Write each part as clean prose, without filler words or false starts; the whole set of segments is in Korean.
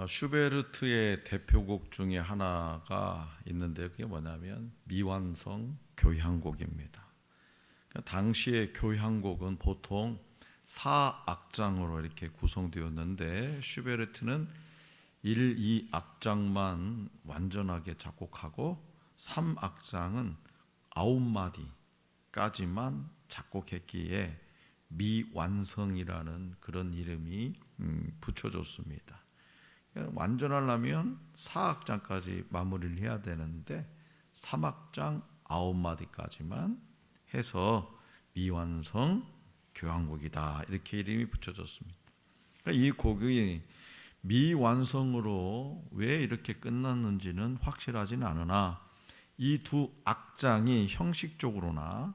슈베르트의 대표곡 중에 하나가 있는데 그게 뭐냐면 미완성 교향곡입니다. 그러니까 당시의 교향곡은 보통 4악장으로 이렇게 구성되었는데 슈베르트는 1, 2악장만 완전하게 작곡하고 3악장은 9마디까지만 작곡했기에 미완성이라는 그런 이름이 붙여졌습니다. 완전하려면 4악장까지 마무리를 해야 되는데 3악장 9마디까지만 해서 미완성 교향곡이다 이렇게 이름이 붙여졌습니다. 그러니까 이 곡이 미완성으로 왜 이렇게 끝났는지는 확실하지는 않으나 이 두 악장이 형식적으로나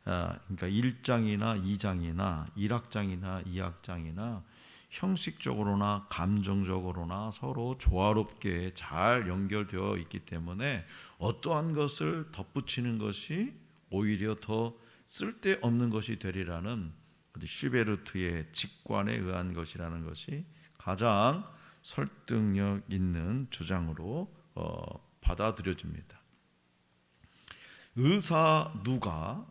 그러니까 1장이나 2장이나 1악장이나 2악장이나 형식적으로나 감정적으로나 서로 조화롭게 잘 연결되어 있기 때문에 어떠한 것을 덧붙이는 것이 오히려 더 쓸데없는 것이 되리라는 슈베르트의 직관에 의한 것이라는 것이 가장 설득력 있는 주장으로 받아들여집니다. 의사 누가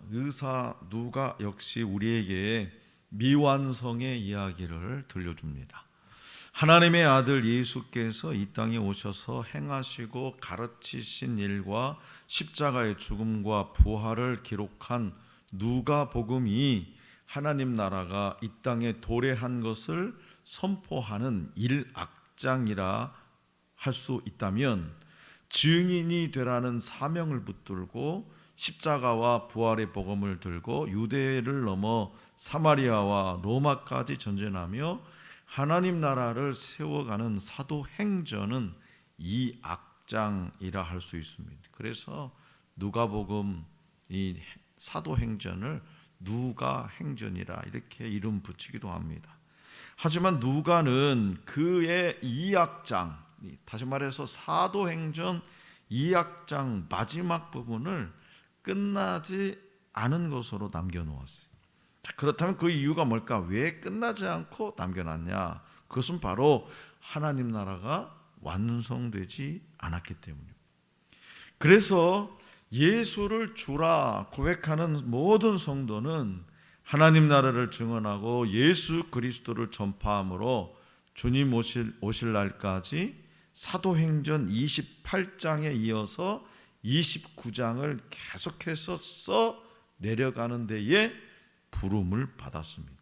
역시 우리에게 미완성의 이야기를 들려줍니다. 하나님의 아들 예수께서 이 땅에 오셔서 행하시고 가르치신 일과 십자가의 죽음과 부활을 기록한 누가복음이 하나님 나라가 이 땅에 도래한 것을 선포하는 1악장이라 할 수 있다면, 증인이 되라는 사명을 붙들고 십자가와 부활의 복음을 들고 유대를 넘어 사마리아와 로마까지 전진하며 하나님 나라를 세워가는 사도행전은 이 악장이라 할 수 있습니다. 그래서 누가복음 이 사도행전을 누가행전이라 이렇게 이름 붙이기도 합니다. 하지만 누가는 그의 2악장, 다시 말해서 사도행전 2악장 마지막 부분을 끝나지 않은 것으로 남겨놓았어요. 그렇다면 그 이유가 뭘까? 왜 끝나지 않고 남겨놨냐? 그것은 바로 하나님 나라가 완성되지 않았기 때문입니다. 그래서 예수를 주라 고백하는 모든 성도는 하나님 나라를 증언하고 예수 그리스도를 전파함으로 주님 오실 날까지 사도행전 28장에 이어서 29장을 계속해서 써 내려가는 데에 부름을 받았습니다.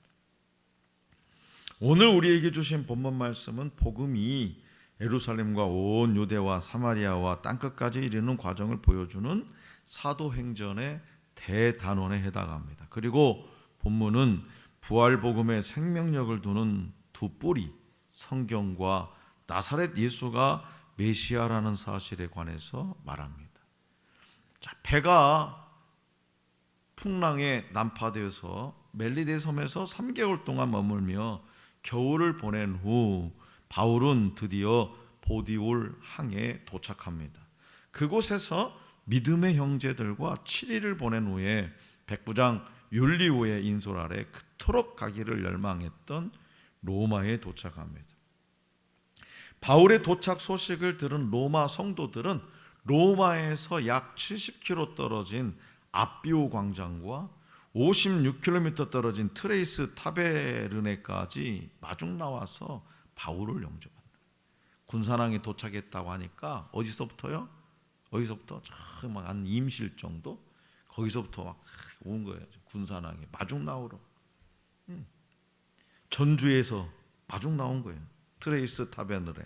오늘 우리에게 주신 본문 말씀은 복음이 예루살렘과 온 유대와 사마리아와 땅끝까지 이르는 과정을 보여주는 사도행전의 대단원에 해당합니다. 그리고 본문은 부활복음의 생명력을 두는 두 뿌리 성경과 나사렛 예수가 메시아라는 사실에 관해서 말합니다. 배가 풍랑에 난파되어서 멜리데 섬에서 3개월 동안 머물며 겨울을 보낸 후 바울은 드디어 보디올 항에 도착합니다. 그곳에서 믿음의 형제들과 7일을 보낸 후에 백부장 율리오의 인솔 아래 그토록 가기를 열망했던 로마에 도착합니다. 바울의 도착 소식을 들은 로마 성도들은 로마에서 약 70km 떨어진 아비오 광장과 56km 떨어진 트레이스 타베르네까지 마중 나와서 바울을 영접한다. 군사랑에 도착했다고 하니까 어디서부터요? 어디서부터 막 한 임실 정도? 거기서부터 막 온 거예요. 군사랑에 마중 나오러. 전주에서 마중 나온 거예요. 트레이스 타베르네.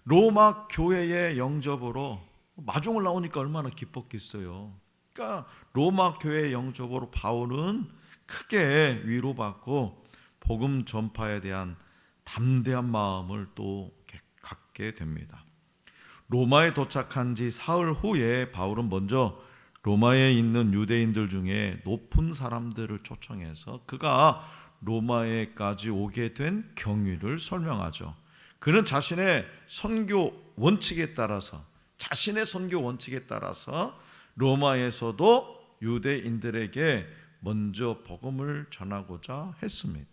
로마 교회의 영접으로 마중을 나오니까 얼마나 기뻤겠어요. 그러니까 로마 교회의 영접으로 바울은 크게 위로받고 복음 전파에 대한 담대한 마음을 또 갖게 됩니다. 로마에 도착한 지 사흘 후에 바울은 먼저 로마에 있는 유대인들 중에 높은 사람들을 초청해서 그가 로마에까지 오게 된 경위를 설명하죠. 그는 자신의 선교 원칙에 따라서 로마에서도 유대인들에게 먼저 복음을 전하고자 했습니다.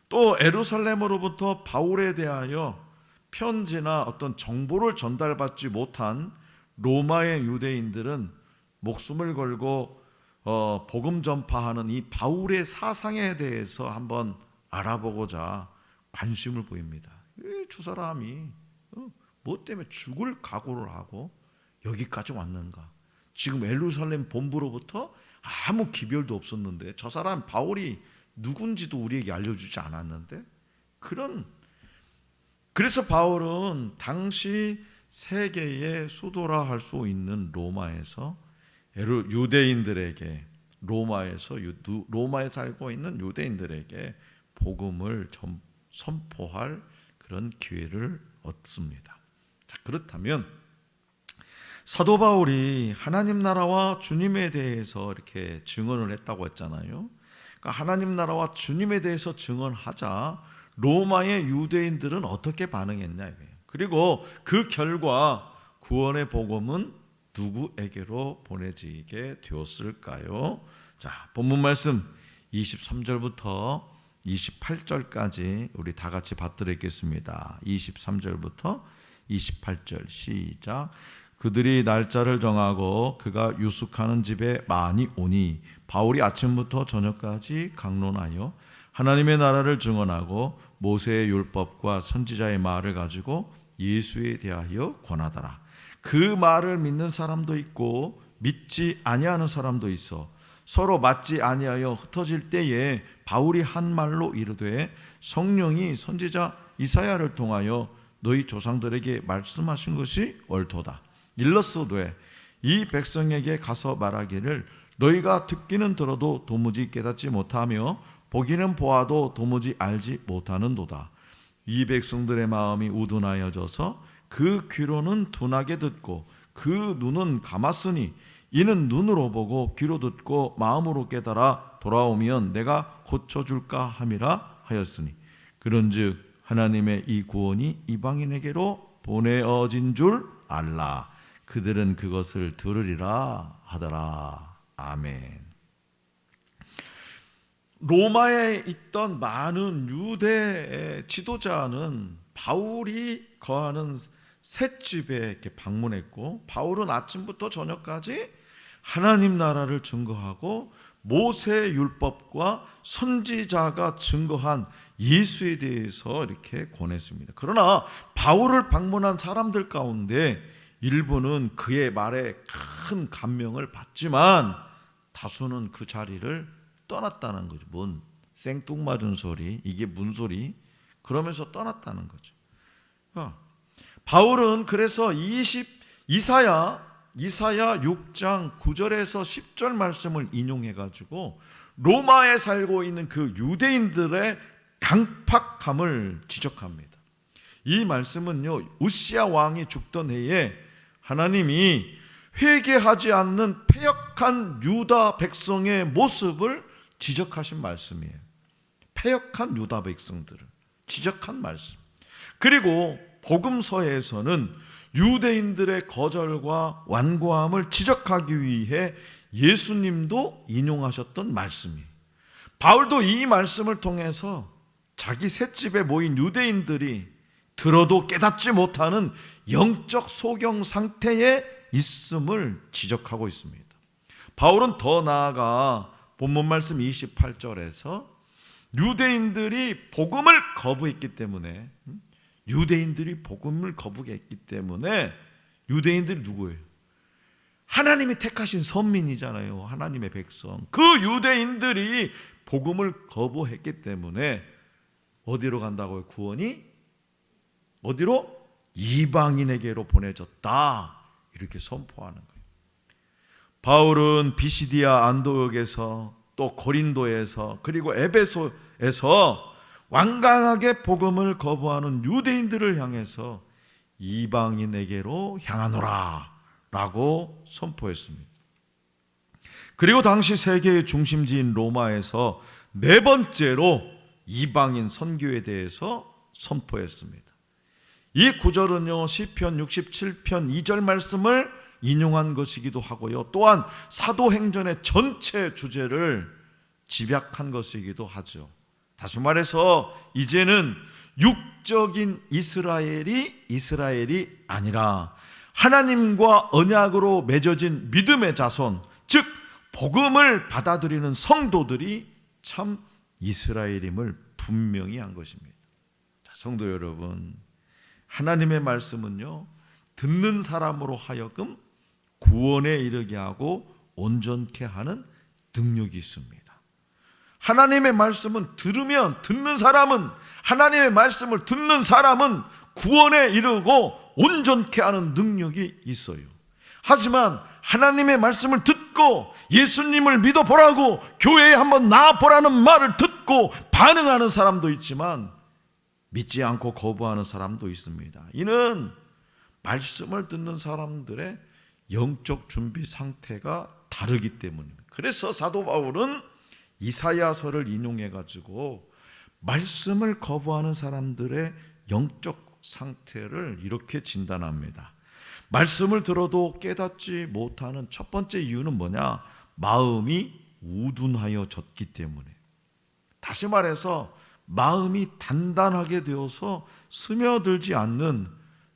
또 예루살렘으로부터 바울에 대하여 편지나 어떤 정보를 전달받지 못한 로마의 유대인들은 목숨을 걸고 복음 전파하는 이 바울의 사상에 대해서 한번 알아보고자 관심을 보입니다. 왜 저 사람이 뭐 때문에 죽을 각오를 하고 여기까지 왔는가? 지금 예루살렘 본부로부터 아무 기별도 없었는데 저 사람 바울이 누군지도 우리에게 알려주지 않았는데 그래서 바울은 당시 세계의 수도라 할 수 있는 로마에서 유대인들에게 로마에 살고 있는 유대인들에게 복음을 선포할 그런 기회를 얻습니다. 자, 그렇다면 사도 바울이 하나님 나라와 주님에 대해서 이렇게 증언을 했다고 했잖아요. 그러니까 하나님 나라와 주님에 대해서 증언하자 로마의 유대인들은 어떻게 반응했냐 이거예요. 그리고 그 결과 구원의 복음은 누구에게로 보내지게 되었을까요? 자, 본문 말씀 23절부터 28절까지 우리 다 같이 받들겠습니다. 23절부터 28절 시작. 그들이 날짜를 정하고 그가 유숙하는 집에 많이 오니 바울이 아침부터 저녁까지 강론하여 하나님의 나라를 증언하고 모세의 율법과 선지자의 말을 가지고 예수에 대하여 권하더라. 그 말을 믿는 사람도 있고 믿지 아니하는 사람도 있어 서로 맞지 아니하여 흩어질 때에 바울이 한 말로 이르되 성령이 선지자 이사야를 통하여 너희 조상들에게 말씀하신 것이 옳도다. 일러스되 이 백성에게 가서 말하기를 너희가 듣기는 들어도 도무지 깨닫지 못하며 보기는 보아도 도무지 알지 못하는도다. 이 백성들의 마음이 우둔하여져서 그 귀로는 둔하게 듣고 그 눈은 감았으니 이는 눈으로 보고 귀로 듣고 마음으로 깨달아 돌아오면 내가 고쳐줄까 함이라 하였으니 그런즉 하나님의 이 구원이 이방인에게로 보내어진 줄 알라. 그들은 그것을 들으리라 하더라. 아멘. 로마에 있던 많은 유대 지도자는 바울이 거하는 셋집에 이렇게 방문했고 바울은 아침부터 저녁까지 하나님 나라를 증거하고 모세 율법과 선지자가 증거한 예수에 대해서 이렇게 권했습니다. 그러나 바울을 방문한 사람들 가운데 일부는 그의 말에 큰 감명을 받지만 다수는 그 자리를 떠났다는 거죠. 뭔 생뚱맞은 소리, 이게 무슨 소리? 그러면서 떠났다는 거죠. 바울은 그래서 이사야 6장 9절에서 10절 말씀을 인용해가지고 로마에 살고 있는 그 유대인들의 강팍함을 지적합니다. 이 말씀은요, 우시야 왕이 죽던 해에 하나님이 회개하지 않는 패역한 유다 백성의 모습을 지적하신 말씀이에요. 패역한 유다 백성들을 지적한 말씀. 그리고 복음서에서는 유대인들의 거절과 완고함을 지적하기 위해 예수님도 인용하셨던 말씀이에요. 바울도 이 말씀을 통해서 자기 셋집에 모인 유대인들이 들어도 깨닫지 못하는 영적 소경 상태에 있음을 지적하고 있습니다. 바울은 더 나아가 본문 말씀 28절에서 유대인들이 복음을 거부했기 때문에 유대인들이 누구예요? 하나님이 택하신 선민이잖아요. 하나님의 백성. 그 유대인들이 복음을 거부했기 때문에 어디로 간다고요? 구원이 어디로? 이방인에게로 보내졌다. 이렇게 선포하는 거예요. 바울은 비시디아 안디옥에서 또 고린도에서 그리고 에베소에서 완강하게 복음을 거부하는 유대인들을 향해서 이방인에게로 향하노라 라고 선포했습니다. 그리고 당시 세계의 중심지인 로마에서 네 번째로 이방인 선교에 대해서 선포했습니다. 이 구절은요, 시편 67편 2절 말씀을 인용한 것이기도 하고요, 또한 사도행전의 전체 주제를 집약한 것이기도 하죠. 다시 말해서 이제는 육적인 이스라엘이 아니라 하나님과 언약으로 맺어진 믿음의 자손, 즉 복음을 받아들이는 성도들이 참 이스라엘임을 분명히 한 것입니다. 자, 성도 여러분, 하나님의 말씀은요, 듣는 사람으로 하여금 구원에 이르게 하고 온전케 하는 능력이 있습니다. 하나님의 말씀은 하나님의 말씀을 듣는 사람은 구원에 이르고 온전케 하는 능력이 있어요. 하지만 하나님의 말씀을 듣고 예수님을 믿어보라고 교회에 한번 나와보라는 말을 듣고 반응하는 사람도 있지만 믿지 않고 거부하는 사람도 있습니다. 이는 말씀을 듣는 사람들의 영적 준비 상태가 다르기 때문입니다. 그래서 사도 바울은 이사야서를 인용해 가지고 말씀을 거부하는 사람들의 영적 상태를 이렇게 진단합니다. 말씀을 들어도 깨닫지 못하는 첫 번째 이유는 뭐냐? 마음이 우둔하여졌기 때문에. 다시 말해서 마음이 단단하게 되어서 스며들지 않는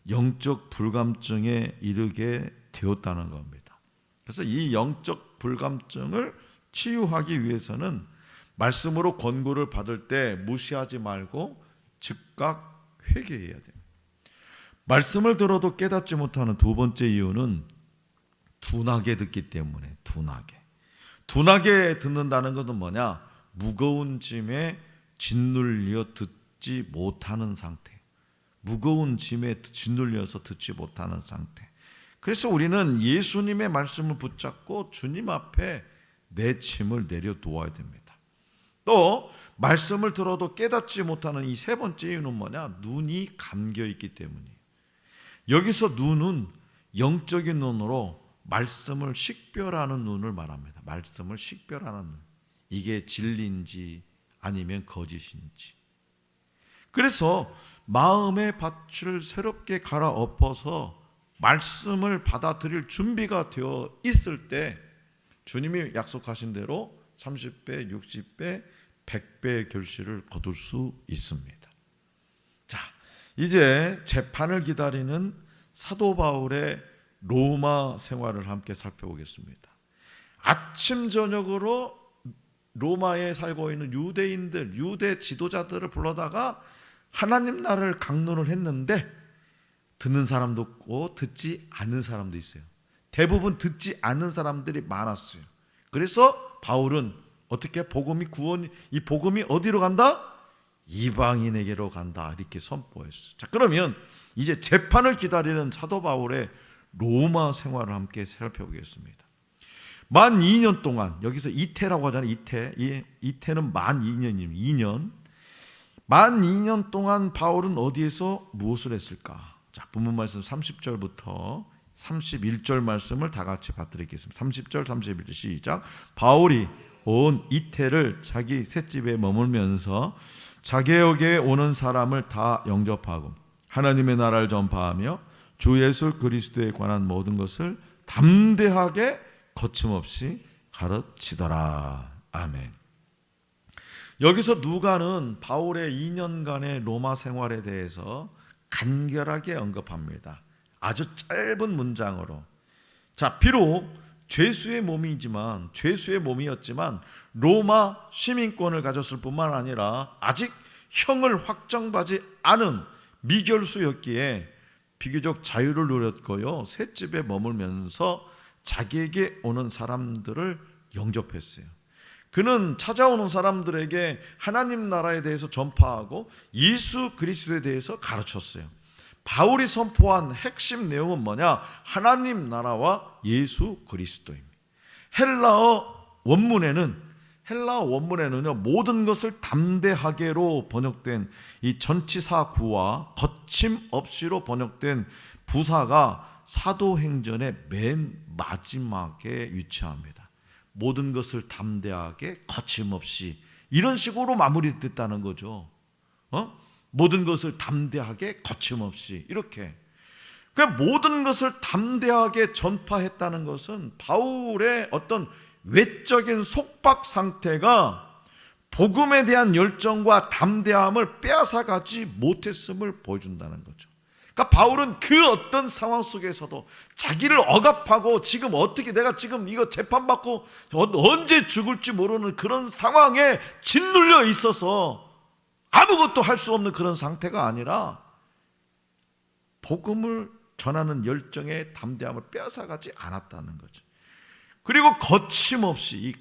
영적 불감증에 이르게 되었다는 겁니다. 그래서 이 영적 불감증을 치유하기 위해서는 말씀으로 권고를 받을 때 무시하지 말고 즉각 회개해야 됩니다. 말씀을 들어도 깨닫지 못하는 두 번째 이유는 둔하게 듣기 때문에. 둔하게 듣는다는 것은 뭐냐? 무거운 짐에 짓눌려 듣지 못하는 상태. 무거운 짐에 짓눌려서 듣지 못하는 상태. 그래서 우리는 예수님의 말씀을 붙잡고 주님 앞에 내 짐을 내려놓아야 됩니다. 또 말씀을 들어도 깨닫지 못하는 이 세 번째 이유는 뭐냐? 눈이 감겨 있기 때문이에요. 여기서 눈은 영적인 눈으로 말씀을 식별하는 눈을 말합니다. 말씀을 식별하는 눈. 이게 진리인지 아니면 거짓인지. 그래서 마음의 밭을 새롭게 갈아엎어서 말씀을 받아들일 준비가 되어 있을 때 주님이 약속하신 대로 30배, 60배, 100배의 결실을 거둘 수 있습니다. 자, 이제 재판을 기다리는 사도 바울의 로마 생활을 함께 살펴보겠습니다. 아침 저녁으로 로마에 살고 있는 유대인들, 유대 지도자들을 불러다가 하나님 나라를 강론을 했는데 듣는 사람도 있고 듣지 않는 사람도 있어요. 대부분 듣지 않는 사람들이 많았어요. 그래서 바울은 어떻게 이 복음이 어디로 간다? 이방인에게로 간다. 이렇게 선포했어요. 자, 그러면 이제 재판을 기다리는 사도 바울의 로마 생활을 함께 살펴보겠습니다. 만 2년 동안, 여기서 이태라고 하잖아요. 이태는 만 2년입니다. 2년. 만 2년 동안 바울은 어디에서 무엇을 했을까? 자, 본문 말씀 30절부터 31절 말씀을 다 같이 받드리겠습니다. 30절, 31절 시작. 바울이 온 이태를 자기 셋집에 머물면서 자기에게 오는 사람을 다 영접하고 하나님의 나라를 전파하며 주 예수 그리스도에 관한 모든 것을 담대하게 거침없이 가르치더라. 아멘. 여기서 누가는 바울의 2년간의 로마 생활에 대해서 간결하게 언급합니다. 아주 짧은 문장으로. 자, 비록 죄수의 몸이었지만 로마 시민권을 가졌을 뿐만 아니라 아직 형을 확정받지 않은 미결수였기에 비교적 자유를 누렸고요. 셋집에 머물면서 자기에게 오는 사람들을 영접했어요. 그는 찾아오는 사람들에게 하나님 나라에 대해서 전파하고 예수 그리스도에 대해서 가르쳤어요. 바울이 선포한 핵심 내용은 뭐냐? 하나님 나라와 예수 그리스도입니다. 헬라어 원문에는요, 모든 것을 담대하게로 번역된 이 전치사 구와 거침없이로 번역된 부사가 사도행전의 맨 마지막에 위치합니다. 모든 것을 담대하게 거침없이, 이런 식으로 마무리됐다는 거죠. 모든 것을 담대하게 거침없이, 이렇게. 그러니까 모든 것을 담대하게 전파했다는 것은 바울의 어떤 외적인 속박 상태가 복음에 대한 열정과 담대함을 빼앗아가지 못했음을 보여준다는 거죠. 그러니까 바울은 그 어떤 상황 속에서도 자기를 억압하고 지금 어떻게 내가 지금 이거 재판받고 언제 죽을지 모르는 그런 상황에 짓눌려 있어서 아무것도 할 수 없는 그런 상태가 아니라 복음을 전하는 열정의 담대함을 빼앗아가지 않았다는 거죠. 그리고 거침없이에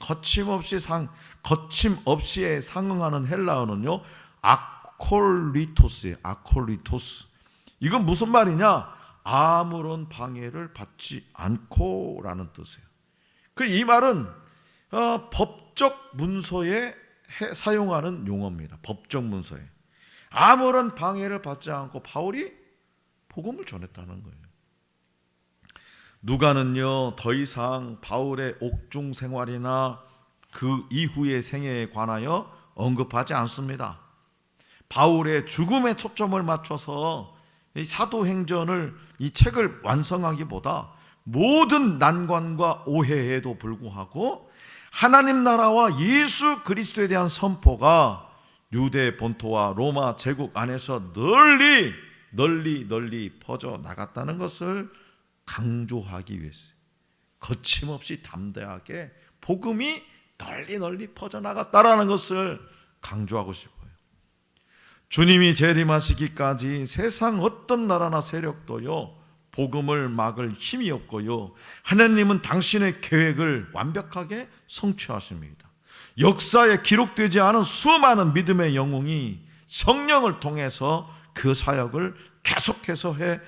상응하는 헬라어는요, 아콜리토스예요. 아콜리토스. 이건 무슨 말이냐? 아무런 방해를 받지 않고라는 뜻이에요. 이 말은 법적 문서에 사용하는 용어입니다. 법적 문서에 아무런 방해를 받지 않고 바울이 복음을 전했다는 거예요. 누가는요, 더 이상 바울의 옥중 생활이나 그 이후의 생애에 관하여 언급하지 않습니다. 바울의 죽음에 초점을 맞춰서 이 사도행전을 이 책을 완성하기보다 모든 난관과 오해에도 불구하고 하나님 나라와 예수 그리스도에 대한 선포가 유대 본토와 로마 제국 안에서 널리 퍼져 나갔다는 것을 강조하기 위해서 거침없이 담대하게 복음이 널리 퍼져 나갔다라는 것을 강조하고 싶어요. 주님이 재림하시기까지 세상 어떤 나라나 세력도요, 복음을 막을 힘이 없고요, 하나님은 당신의 계획을 완벽하게 성취하십니다. 역사에 기록되지 않은 수많은 믿음의 영웅이 성령을 통해서 그 사역을 계속해서 해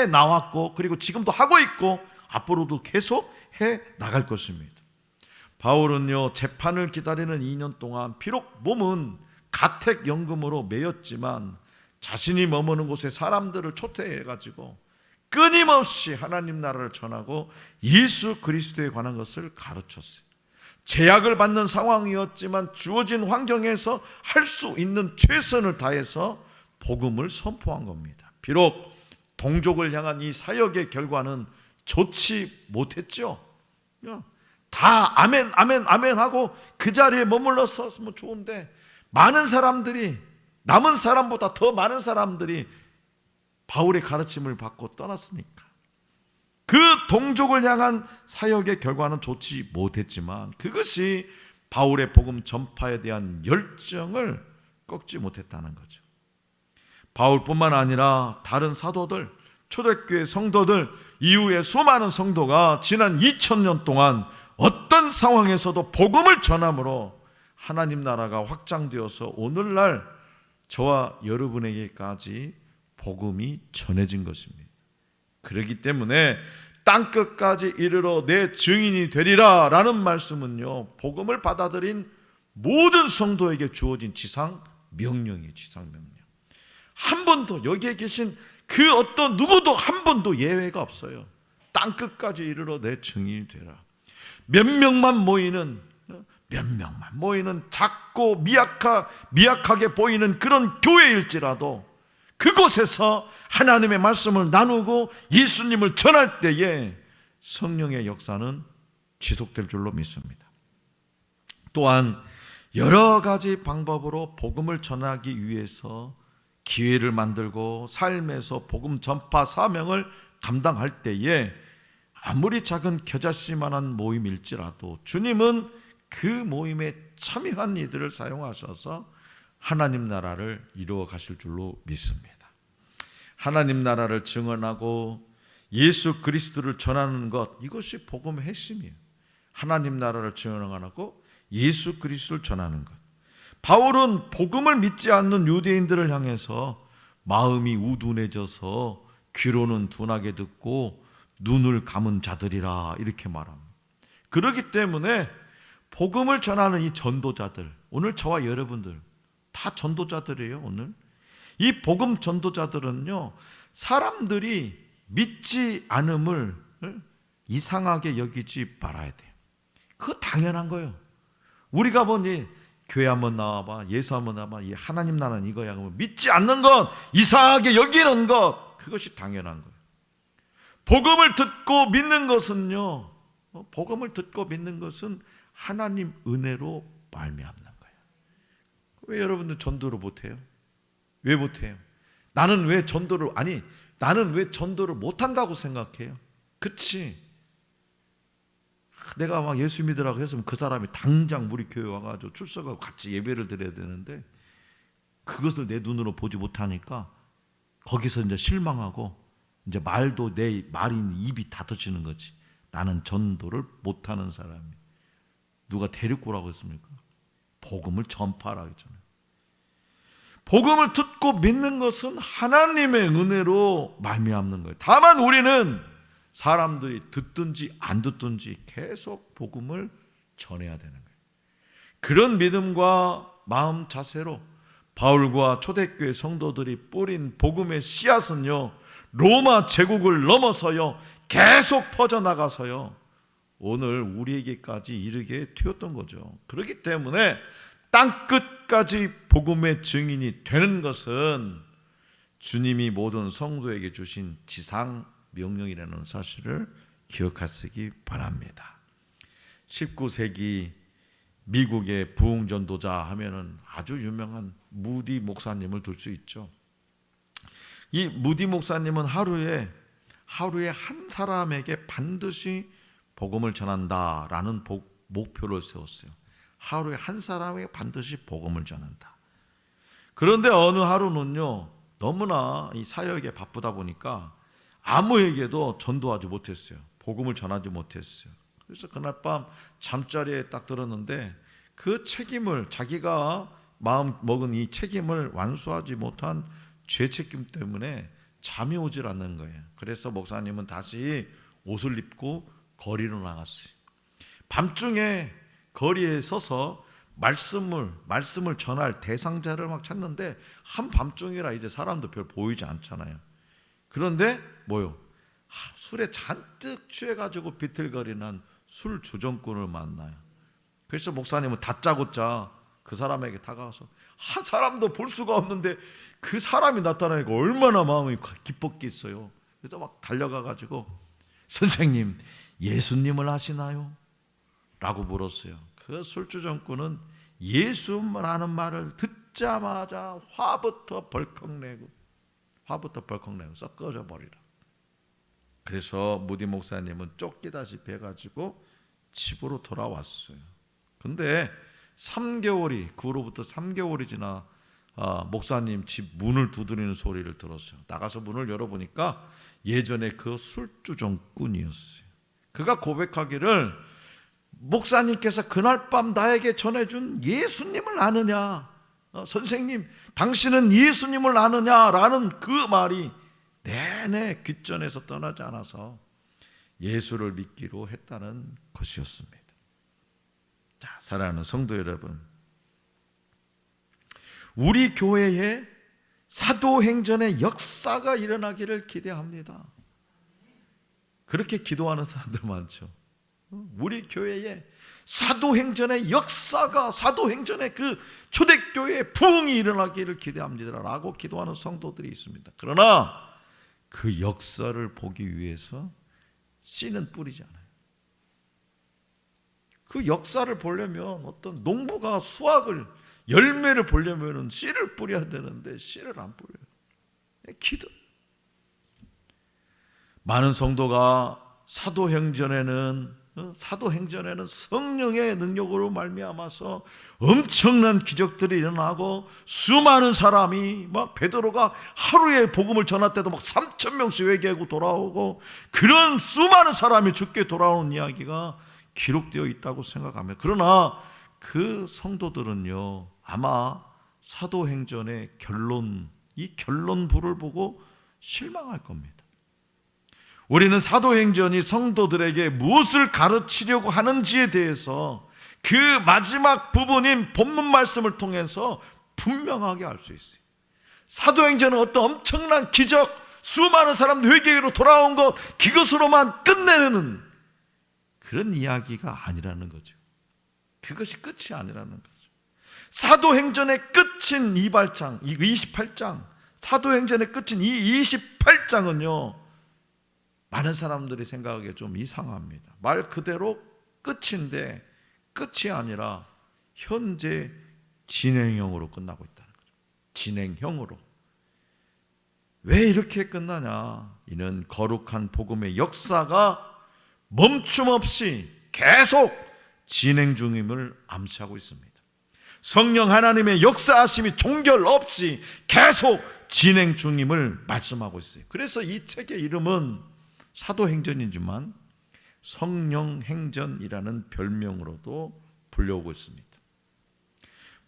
나왔고, 그리고 지금도 하고 있고 앞으로도 계속 해 나갈 것입니다. 바울은요, 재판을 기다리는 2년 동안 비록 몸은 가택연금으로 매였지만 자신이 머무는 곳에 사람들을 초대해가지고 끊임없이 하나님 나라를 전하고 예수 그리스도에 관한 것을 가르쳤어요. 제약을 받는 상황이었지만 주어진 환경에서 할 수 있는 최선을 다해서 복음을 선포한 겁니다. 비록 동족을 향한 이 사역의 결과는 좋지 못했죠. 다 아멘 하고 그 자리에 머물렀었으면 좋은데, 많은 사람들이, 남은 사람보다 더 많은 사람들이 바울의 가르침을 받고 떠났으니까 그 동족을 향한 사역의 결과는 좋지 못했지만 그것이 바울의 복음 전파에 대한 열정을 꺾지 못했다는 거죠. 바울뿐만 아니라 다른 사도들, 초대교회 성도들, 이후에 수많은 성도가 지난 2000년 동안 어떤 상황에서도 복음을 전함으로 하나님 나라가 확장되어서 오늘날 저와 여러분에게까지 복음이 전해진 것입니다. 그렇기 때문에 땅끝까지 이르러 내 증인이 되리라 라는 말씀은요, 복음을 받아들인 모든 성도에게 주어진 지상 명령이에요. 지상 명령. 한 번도, 여기에 계신 그 어떤 누구도 한 번도 예외가 없어요. 땅끝까지 이르러 내 증인이 되라. 몇 명만 모이는 작고 미약하게 보이는 그런 교회일지라도 그곳에서 하나님의 말씀을 나누고 예수님을 전할 때에 성령의 역사는 지속될 줄로 믿습니다. 또한 여러 가지 방법으로 복음을 전하기 위해서 기회를 만들고 삶에서 복음 전파 사명을 감당할 때에 아무리 작은 겨자씨만한 모임일지라도 주님은 그 모임에 참여한 이들을 사용하셔서 하나님 나라를 이루어 가실 줄로 믿습니다. 하나님 나라를 증언하고 예수 그리스도를 전하는 것, 이것이 복음의 핵심이에요. 하나님 나라를 증언하고 예수 그리스도를 전하는 것. 바울은 복음을 믿지 않는 유대인들을 향해서 마음이 우둔해져서 귀로는 둔하게 듣고 눈을 감은 자들이라 이렇게 말합니다. 그렇기 때문에 복음을 전하는 이 전도자들, 오늘 저와 여러분들 다 전도자들이에요. 오늘 이 복음 전도자들은요, 사람들이 믿지 않음을 이상하게 여기지 말아야 돼요. 그거 당연한 거예요. 우리가 보니 교회 한번 나와봐, 예수 한번 나와봐, 이 하나님 나라는 이거야. 믿지 않는 것, 이상하게 여기는 것, 그것이 당연한 거예요. 복음을 듣고 믿는 것은요, 복음을 듣고 믿는 것은 하나님 은혜로 말미암는 거예요. 왜 여러분들 전도를 못해요? 왜 못해요? 나는 왜 전도를 못한다고 생각해요? 그치? 내가 막 예수 믿으라고 했으면 그 사람이 당장 우리 교회 와가지고 출석하고 같이 예배를 드려야 되는데 그것을 내 눈으로 보지 못하니까 거기서 이제 실망하고 이제 말도 내 말이 입이 닫혀지는 거지. 나는 전도를 못하는 사람이. 누가 데리고 오라고 했습니까? 복음을 전파하라고 했잖아요. 복음을 듣고 믿는 것은 하나님의 은혜로 말미암는 거예요. 다만 우리는 사람들이 듣든지 안 듣든지 계속 복음을 전해야 되는 거예요. 그런 믿음과 마음 자세로 바울과 초대교회 성도들이 뿌린 복음의 씨앗은요, 로마 제국을 넘어서요 계속 퍼져나가서요 오늘 우리에게까지 이르게 되었던 거죠. 그렇기 때문에 땅끝까지 복음의 증인이 되는 것은 주님이 모든 성도에게 주신 지상 명령이라는 사실을 기억하시기 바랍니다. 19세기 미국의 부흥전도자 하면은 아주 유명한 무디 목사님을 들 수 있죠. 이 무디 목사님은 하루에 한 사람에게 반드시 복음을 전한다라는 목표를 세웠어요. 하루에 한 사람에게 반드시 복음을 전한다. 그런데 어느 하루는요, 너무나 이 사역에 바쁘다 보니까 아무에게도 전도하지 못했어요. 복음을 전하지 못했어요. 그래서 그날 밤 잠자리에 딱 들었는데 그 책임을, 자기가 마음 먹은 이 책임을 완수하지 못한 죄책임 때문에 잠이 오질 않는 거예요. 그래서 목사님은 다시 옷을 입고 거리로 나갔어요. 밤중에 거리에 서서 말씀을 전할 대상자를 막 찾는데 한밤중이라 이제 사람도 별 보이지 않잖아요. 그런데 뭐요? 술에 잔뜩 취해가지고 비틀거리는 술 주정꾼을 만나요. 그래서 목사님은 다짜고짜 그 사람에게 다가가서 한 사람도 볼 수가 없는데 그 사람이 나타나니까 얼마나 마음이 기뻤겠어요. 그래서 막 달려가가지고 선생님, 예수님을 아시나요? 라고 물었어요. 그 술주정꾼은 예수라는 말을 듣자마자 화부터 벌컥 내고 썩 꺼져 버리라. 그래서 무디 목사님은 쫓기다시피 해가지고 집으로 돌아왔어요. 근데 그로부터 3개월이 지나 목사님 집 문을 두드리는 소리를 들었어요. 나가서 문을 열어보니까 예전에 그 술주정꾼이었어요. 그가 고백하기를, 목사님께서 그날 밤 나에게 전해준 예수님을 아느냐? 선생님, 당신은 예수님을 아느냐라는 그 말이 내내 귓전에서 떠나지 않아서 예수를 믿기로 했다는 것이었습니다. 자, 사랑하는 성도 여러분, 우리 교회에 사도행전의 역사가 일어나기를 기대합니다. 그렇게 기도하는 사람들 많죠. 우리 교회에 사도행전의 역사가, 사도행전의 그 초대교회의 부흥이 일어나기를 기대합니다라고 기도하는 성도들이 있습니다. 그러나 그 역사를 보기 위해서 씨는 뿌리지 않아요. 그 역사를 보려면 어떤 농부가 열매를 보려면 씨를 뿌려야 되는데 씨를 안 뿌려요. 기도. 많은 성도가 사도행전에는 성령의 능력으로 말미암아서 엄청난 기적들이 일어나고 수많은 사람이 막 베드로가 하루에 복음을 전할 때도 막 3,000명씩 회개하고 돌아오고 그런 수많은 사람이 죽게 돌아오는 이야기가 기록되어 있다고 생각합니다. 그러나 그 성도들은요, 아마 사도행전의 이 결론부를 보고 실망할 겁니다. 우리는 사도행전이 성도들에게 무엇을 가르치려고 하는지에 대해서 그 마지막 부분인 본문 말씀을 통해서 분명하게 알 수 있어요. 사도행전은 어떤 엄청난 기적, 수많은 사람들 회개로 돌아온 것, 그것으로만 끝내는 그런 이야기가 아니라는 거죠. 그것이 끝이 아니라는 거죠. 사도행전의 끝인 28장, 사도행전의 끝인 이 28장은요, 많은 사람들이 생각하기에 좀 이상합니다. 말 그대로 끝인데 끝이 아니라 현재 진행형으로 끝나고 있다는 거죠. 진행형으로. 왜 이렇게 끝나냐? 이는 거룩한 복음의 역사가 멈춤 없이 계속 진행 중임을 암시하고 있습니다. 성령 하나님의 역사하심이 종결 없이 계속 진행 중임을 말씀하고 있어요. 그래서 이 책의 이름은 사도행전이지만 성령행전이라는 별명으로도 불려오고 있습니다.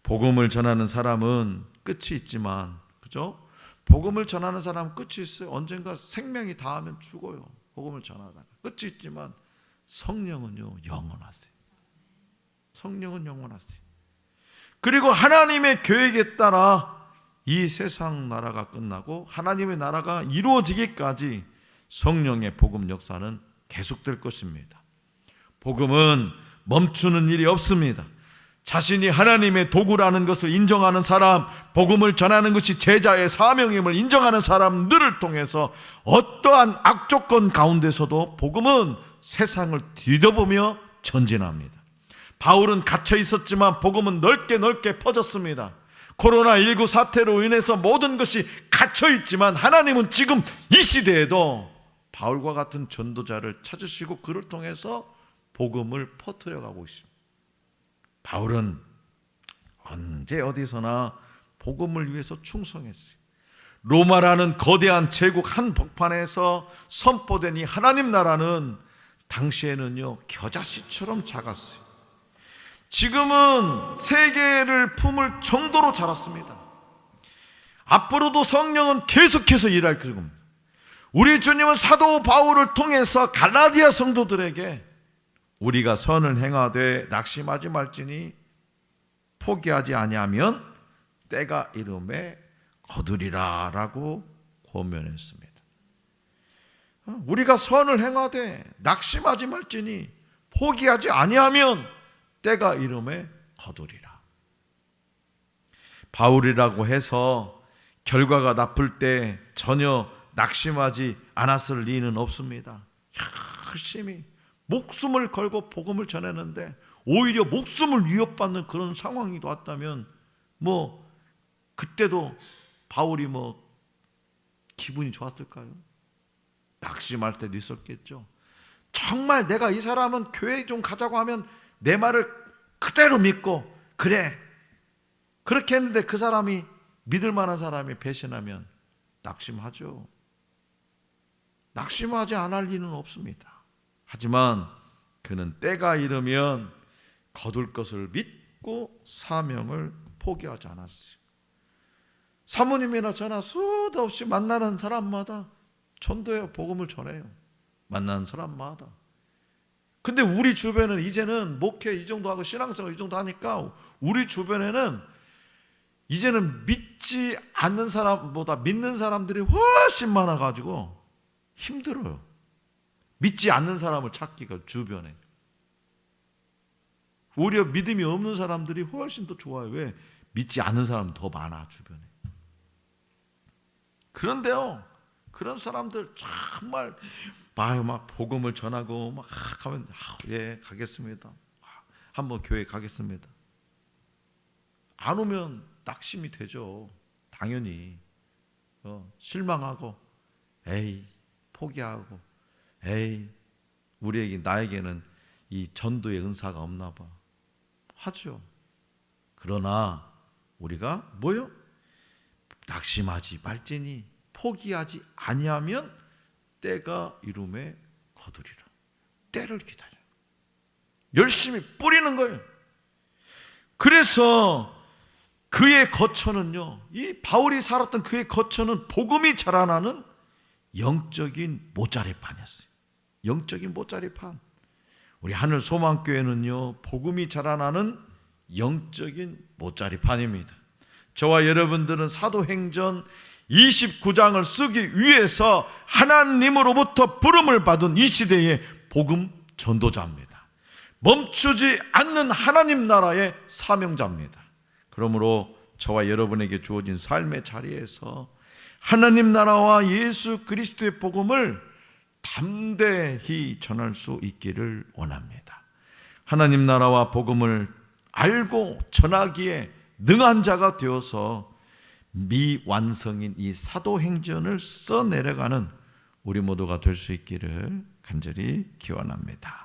복음을 전하는 사람은 끝이 있지만, 그죠? 복음을 전하는 사람은 끝이 있어요. 언젠가 생명이 다하면 죽어요. 복음을 전하다가 끝이 있지만 성령은요, 영원하세요. 성령은 영원하세요. 그리고 하나님의 계획에 따라 이 세상 나라가 끝나고 하나님의 나라가 이루어지기까지 성령의 복음 역사는 계속될 것입니다. 복음은 멈추는 일이 없습니다. 자신이 하나님의 도구라는 것을 인정하는 사람, 복음을 전하는 것이 제자의 사명임을 인정하는 사람들을 통해서 어떠한 악조건 가운데서도 복음은 세상을 뒤덮으며 전진합니다. 바울은 갇혀 있었지만 복음은 넓게 퍼졌습니다. 코로나19 사태로 인해서 모든 것이 갇혀 있지만 하나님은 지금 이 시대에도 바울과 같은 전도자를 찾으시고 그를 통해서 복음을 퍼뜨려가고 있습니다. 바울은 언제 어디서나 복음을 위해서 충성했어요. 로마라는 거대한 제국 한복판에서 선포된 이 하나님 나라는 당시에는요, 겨자씨처럼 작았어요. 지금은 세계를 품을 정도로 자랐습니다. 앞으로도 성령은 계속해서 일할 겁니다. 우리 주님은 사도 바울을 통해서 갈라디아 성도들에게 우리가 선을 행하되 낙심하지 말지니 포기하지 아니하면 때가 이름에 거두리라 라고 권면했습니다. 우리가 선을 행하되 낙심하지 말지니 포기하지 아니하면 때가 이름에 거두리라. 바울이라고 해서 결과가 나쁠 때 전혀 낙심하지 않았을 리는 없습니다. 열심히 목숨을 걸고 복음을 전했는데 오히려 목숨을 위협받는 그런 상황이 왔다면 그때도 바울이 기분이 좋았을까요? 낙심할 때도 있었겠죠. 정말 내가 이 사람은 교회 좀 가자고 하면 내 말을 그대로 믿고 그래 그렇게 했는데 그 사람이 믿을 만한 사람이 배신하면 낙심하죠. 낙심하지 않을 리는 없습니다. 하지만 그는 때가 이르면 거둘 것을 믿고 사명을 포기하지 않았어요. 사모님이나 저나 수도 없이 만나는 사람마다 전도해요. 복음을 전해요. 만나는 사람마다. 근데 우리 주변은 이제는 목회 이 정도 하고 신앙생활 이 정도 하니까 우리 주변에는 이제는 믿지 않는 사람보다 믿는 사람들이 훨씬 많아가지고 힘들어요. 믿지 않는 사람을 찾기가 주변에. 오히려 믿음이 없는 사람들이 훨씬 더 좋아요. 왜? 믿지 않는 사람은 더 많아 주변에. 그런데요, 그런 사람들 정말 막 복음을 전하고 막 하면 예 가겠습니다. 한번 교회 가겠습니다. 안 오면 낙심이 되죠. 당연히 실망하고 에이 포기하고 에이 나에게는 이 전도의 은사가 없나 봐 하죠. 그러나 우리가 뭐요? 낙심하지 말지니 포기하지 아니하면 때가 이름에 거두리라. 때를 기다려. 열심히 뿌리는 거예요. 그래서 그의 거처는요, 이 바울이 살았던 그의 거처는 복음이 자라나는 영적인 모짜리판이었어요. 영적인 모짜리판. 우리 하늘 소망교회는요, 복음이 자라나는 영적인 모짜리판입니다. 저와 여러분들은 사도행전 29장을 쓰기 위해서 하나님으로부터 부름을 받은 이 시대의 복음 전도자입니다. 멈추지 않는 하나님 나라의 사명자입니다. 그러므로 저와 여러분에게 주어진 삶의 자리에서 하나님 나라와 예수 그리스도의 복음을 담대히 전할 수 있기를 원합니다. 하나님 나라와 복음을 알고 전하기에 능한 자가 되어서 미완성인 이 사도행전을 써내려가는 우리 모두가 될 수 있기를 간절히 기원합니다.